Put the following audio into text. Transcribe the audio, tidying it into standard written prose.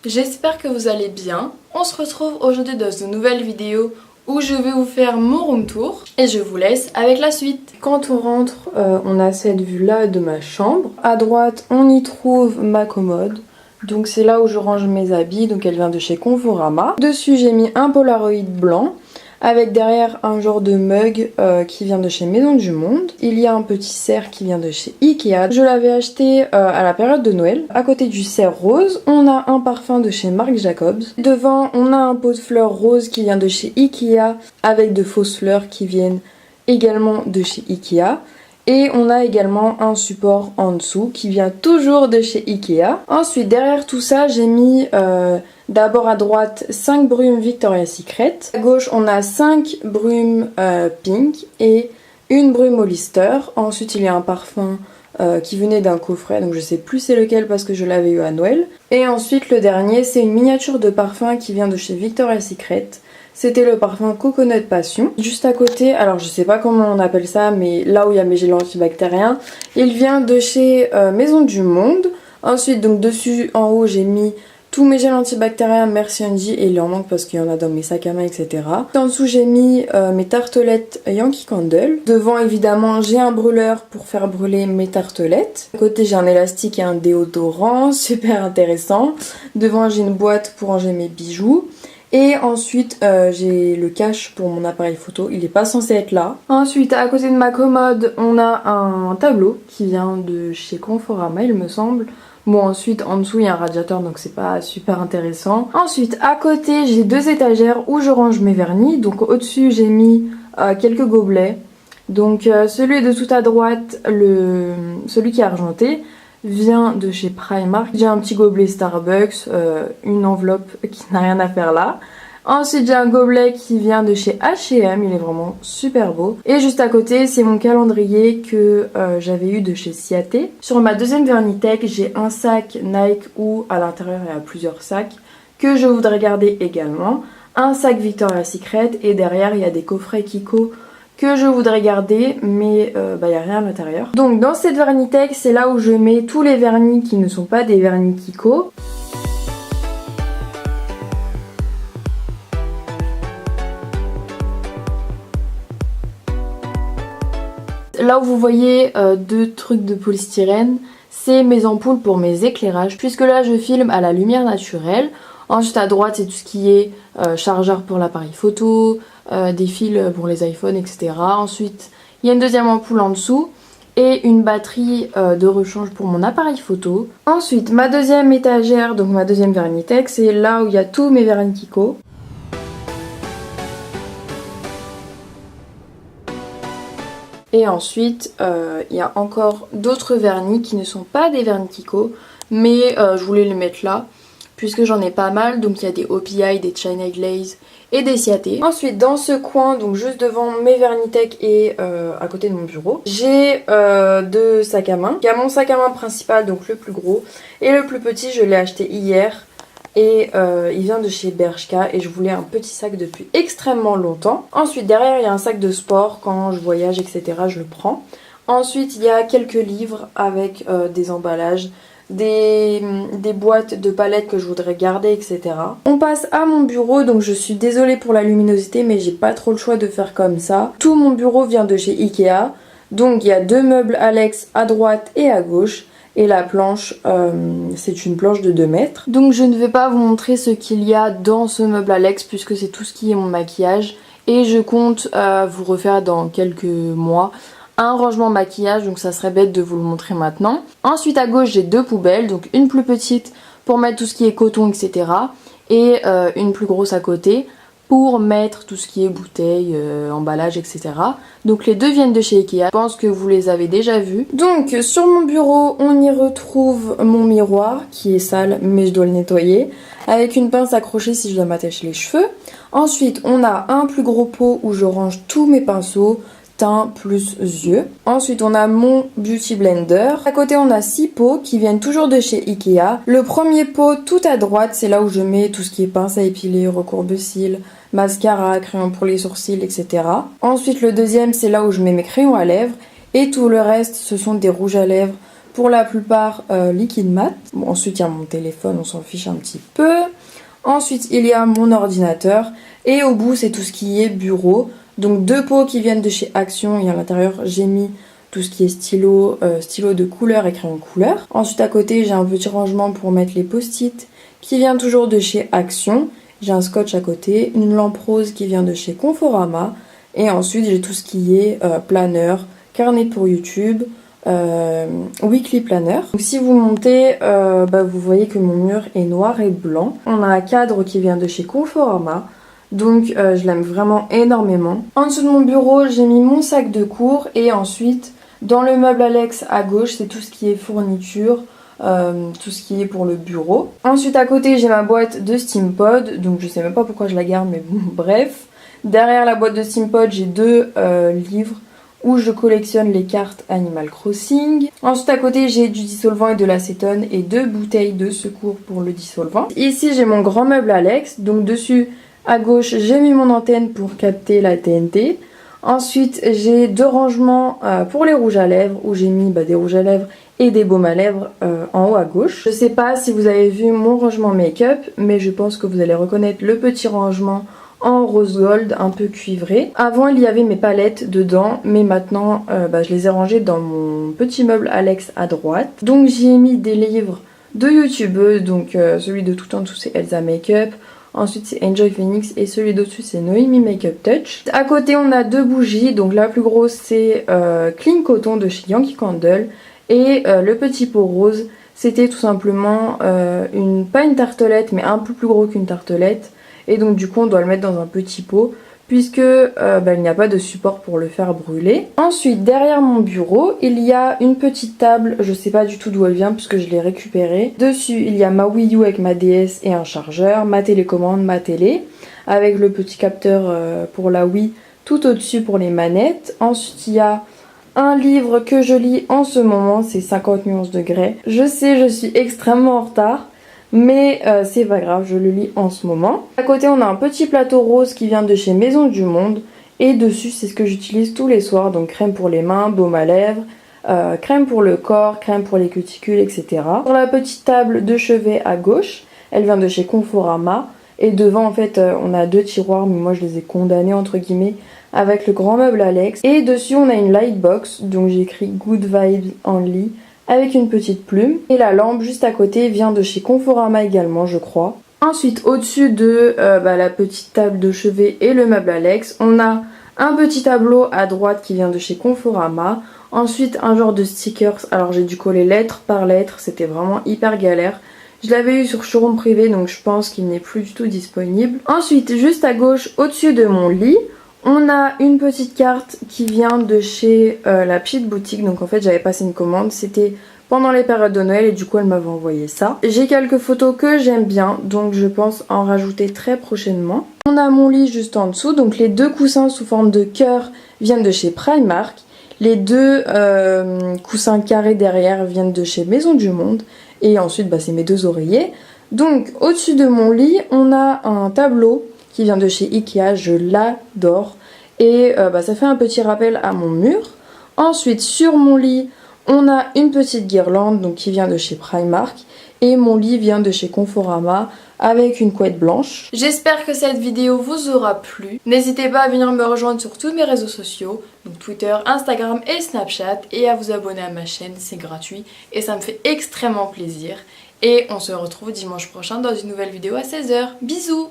J'espère que vous allez bien. On se retrouve aujourd'hui dans une nouvelle vidéo où je vais vous faire mon room tour et je vous laisse avec la suite. Quand on rentre, on a cette vue là de ma chambre. À droite, on y trouve ma commode. Donc c'est là où je range mes habits, donc elle vient de chez Conforama. Dessus j'ai mis un Polaroid blanc avec derrière un genre de mug qui vient de chez Maison du Monde. Il y a un petit cerf qui vient de chez Ikea. Je l'avais acheté à la période de Noël. À côté du cerf rose, on a un parfum de chez Marc Jacobs. Devant, on a un pot de fleurs rose qui vient de chez Ikea avec de fausses fleurs qui viennent également de chez Ikea. Et on a également un support en dessous qui vient toujours de chez Ikea. Ensuite, derrière tout ça, j'ai mis d'abord à droite 5 brumes Victoria's Secret. À gauche, on a 5 brumes pink et une brume Hollister. Ensuite, il y a un parfum qui venait d'un coffret, donc je sais plus c'est lequel parce que je l'avais eu à Noël. Et ensuite, le dernier, c'est une miniature de parfum qui vient de chez Victoria's Secret. C'était le parfum Coconut Passion. Juste à côté, alors je sais pas comment on appelle ça, mais là où il y a mes gels antibactériens, il vient de chez Maison du Monde. Ensuite, donc dessus, en haut, j'ai mis tous mes gels antibactériens Merci Angie, et il en manque parce qu'il y en a dans mes sacs à main, etc. En dessous, j'ai mis mes tartelettes Yankee Candle. Devant, évidemment, j'ai un brûleur pour faire brûler mes tartelettes. À côté, j'ai un élastique et un déodorant, super intéressant. Devant, j'ai une boîte pour ranger mes bijoux. Et ensuite j'ai le cache pour mon appareil photo, il n'est pas censé être là. Ensuite à côté de ma commode on a un tableau qui vient de chez Conforama il me semble. Bon ensuite en dessous il y a un radiateur donc c'est pas super intéressant. Ensuite à côté j'ai 2 étagères où je range mes vernis. Donc au-dessus j'ai mis quelques gobelets. Donc celui de tout à droite, celui qui est argenté, vient de chez Primark. J'ai un petit gobelet Starbucks, une enveloppe qui n'a rien à faire là. Ensuite j'ai un gobelet qui vient de chez H&M, il est vraiment super beau. Et juste à côté c'est mon calendrier que j'avais eu de chez Ciaté. Sur ma deuxième Vernitech j'ai un sac Nike où à l'intérieur il y a plusieurs sacs que je voudrais garder également. Un sac Victoria's Secret et derrière il y a des coffrets Kiko que je voudrais garder mais il n'y a rien à l'intérieur. Donc dans cette Vernitech c'est là où je mets tous les vernis qui ne sont pas des vernis Kiko. Là où vous voyez 2 trucs de polystyrène, c'est mes ampoules pour mes éclairages puisque là je filme à la lumière naturelle. Ensuite à droite c'est tout ce qui est chargeur pour l'appareil photo, des fils pour les iPhones, etc. Ensuite il y a une deuxième ampoule en dessous et une batterie de rechange pour mon appareil photo. Ensuite ma deuxième étagère, donc ma deuxième Vernitech, c'est là où il y a tous mes vernis Kiko. Et ensuite il y a encore d'autres vernis qui ne sont pas des vernis Kiko mais je voulais les mettre là puisque j'en ai pas mal. Donc il y a des OPI, des China Glaze et des Ciaté. Ensuite dans ce coin, donc juste devant mes Vernitech et à côté de mon bureau, j'ai 2 sacs à main. Il y a mon sac à main principal, donc le plus gros, et le plus petit je l'ai acheté hier. Et il vient de chez Bershka et je voulais un petit sac depuis extrêmement longtemps. Ensuite derrière il y a un sac de sport, quand je voyage etc je le prends. Ensuite il y a quelques livres avec des emballages, des boîtes de palettes que je voudrais garder etc. On passe à mon bureau, donc je suis désolée pour la luminosité mais j'ai pas trop le choix de faire comme ça. Tout mon bureau vient de chez Ikea, donc il y a 2 meubles Alex à droite et à gauche. Et la planche, c'est une planche de 2 mètres. Donc je ne vais pas vous montrer ce qu'il y a dans ce meuble Alex puisque c'est tout ce qui est mon maquillage. Et je compte vous refaire dans quelques mois un rangement maquillage, donc ça serait bête de vous le montrer maintenant. Ensuite à gauche j'ai 2 poubelles, donc une plus petite pour mettre tout ce qui est coton etc. Et une plus grosse à côté pour mettre tout ce qui est bouteilles, emballage, etc. Donc les 2 viennent de chez Ikea, je pense que vous les avez déjà vus. Donc sur mon bureau, on y retrouve mon miroir qui est sale mais je dois le nettoyer, avec une pince accrochée si je dois m'attacher les cheveux. Ensuite on a un plus gros pot où je range tous mes pinceaux, teint plus yeux. Ensuite on a mon beauty blender. À côté on a 6 pots qui viennent toujours de chez Ikea. Le premier pot tout à droite c'est là où je mets tout ce qui est pince à épiler, recourbe-cils, mascara, crayon pour les sourcils, etc. Ensuite le deuxième c'est là où je mets mes crayons à lèvres. Et tout le reste ce sont des rouges à lèvres pour la plupart liquide mat. Bon, ensuite il y a mon téléphone, on s'en fiche un petit peu. Ensuite il y a mon ordinateur et au bout c'est tout ce qui est bureau. Donc 2 pots qui viennent de chez Action et à l'intérieur j'ai mis tout ce qui est stylo, stylo de couleur et crayon de couleur. Ensuite à côté j'ai un petit rangement pour mettre les post-it qui vient toujours de chez Action. J'ai un scotch à côté, une lampe rose qui vient de chez Conforama. Et ensuite j'ai tout ce qui est planeur, carnet pour YouTube, weekly planner. Donc si vous montez, vous voyez que mon mur est noir et blanc. On a un cadre qui vient de chez Conforama. Donc je l'aime vraiment énormément. En dessous de mon bureau j'ai mis mon sac de cours. Et ensuite dans le meuble Alex à gauche c'est tout ce qui est fourniture. Tout ce qui est pour le bureau. Ensuite à côté j'ai ma boîte de Steampod, donc je sais même pas pourquoi je la garde mais bon bref. Derrière la boîte de Steampod j'ai 2 livres où je collectionne les cartes Animal Crossing. Ensuite à côté j'ai du dissolvant et de l'acétone et 2 bouteilles de secours pour le dissolvant. Ici j'ai mon grand meuble Alex, donc dessus à gauche j'ai mis mon antenne pour capter la TNT. Ensuite j'ai 2 rangements pour les rouges à lèvres où j'ai mis des rouges à lèvres et des baumes à lèvres en haut à gauche. Je sais pas si vous avez vu mon rangement make-up, mais je pense que vous allez reconnaître le petit rangement en rose gold un peu cuivré. Avant il y avait mes palettes dedans, mais maintenant je les ai rangées dans mon petit meuble Alex à droite. Donc j'y ai mis des livres de youtubeuses, donc celui de tout en tout c'est Elsa Makeup. Ensuite c'est Enjoy Phoenix et celui d'au-dessus c'est Noémie Makeup Touch. À côté on a 2 bougies, donc la plus grosse c'est Clean Cotton de chez Yankee Candle. Et le petit pot rose c'était tout simplement pas une tartelette mais un peu plus gros qu'une tartelette. Et donc du coup on doit le mettre dans un petit pot puisque il n'y a pas de support pour le faire brûler. Ensuite derrière mon bureau il y a une petite table, je sais pas du tout d'où elle vient puisque je l'ai récupérée. Dessus il y a ma Wii U avec ma DS et un chargeur, ma télécommande, ma télé avec le petit capteur pour la Wii tout au-dessus pour les manettes. Ensuite il y a un livre que je lis en ce moment, c'est 50 nuances de Grey. Je sais, je suis extrêmement en retard, mais c'est pas grave, je le lis en ce moment. À côté, on a un petit plateau rose qui vient de chez Maison du Monde. Et dessus, c'est ce que j'utilise tous les soirs. Donc crème pour les mains, baume à lèvres, crème pour le corps, crème pour les cuticules, etc. Sur la petite table de chevet à gauche, elle vient de chez Conforama. Et devant, en fait, on a 2 tiroirs, mais moi je les ai condamnés entre guillemets avec le grand meuble Alex. Et dessus on a une lightbox, donc j'ai écrit Good Vibes Only avec une petite plume. Et la lampe juste à côté vient de chez Conforama également je crois. Ensuite au-dessus de la petite table de chevet et le meuble Alex, on a un petit tableau à droite qui vient de chez Conforama. Ensuite un genre de stickers, alors j'ai dû coller lettre par lettre, c'était vraiment hyper galère. Je l'avais eu sur showroom privé donc je pense qu'il n'est plus du tout disponible. Ensuite juste à gauche au-dessus de mon lit, on a une petite carte qui vient de chez la petite boutique. Donc en fait j'avais passé une commande, c'était pendant les périodes de Noël et du coup elle m'avait envoyé ça. J'ai quelques photos que j'aime bien donc je pense en rajouter très prochainement. On a mon lit juste en dessous, donc les 2 coussins sous forme de cœur viennent de chez Primark. Les 2 coussins carrés derrière viennent de chez Maison du Monde. Et ensuite c'est mes 2 oreillers. Donc au-dessus de mon lit on a un tableau qui vient de chez Ikea, je l'adore. Et ça fait un petit rappel à mon mur. Ensuite sur mon lit on a une petite guirlande donc, qui vient de chez Primark. Et mon lit vient de chez Conforama avec une couette blanche. J'espère que cette vidéo vous aura plu. N'hésitez pas à venir me rejoindre sur tous mes réseaux sociaux, donc Twitter, Instagram et Snapchat, et à vous abonner à ma chaîne, c'est gratuit et ça me fait extrêmement plaisir. Et on se retrouve dimanche prochain dans une nouvelle vidéo à 16 h. Bisous!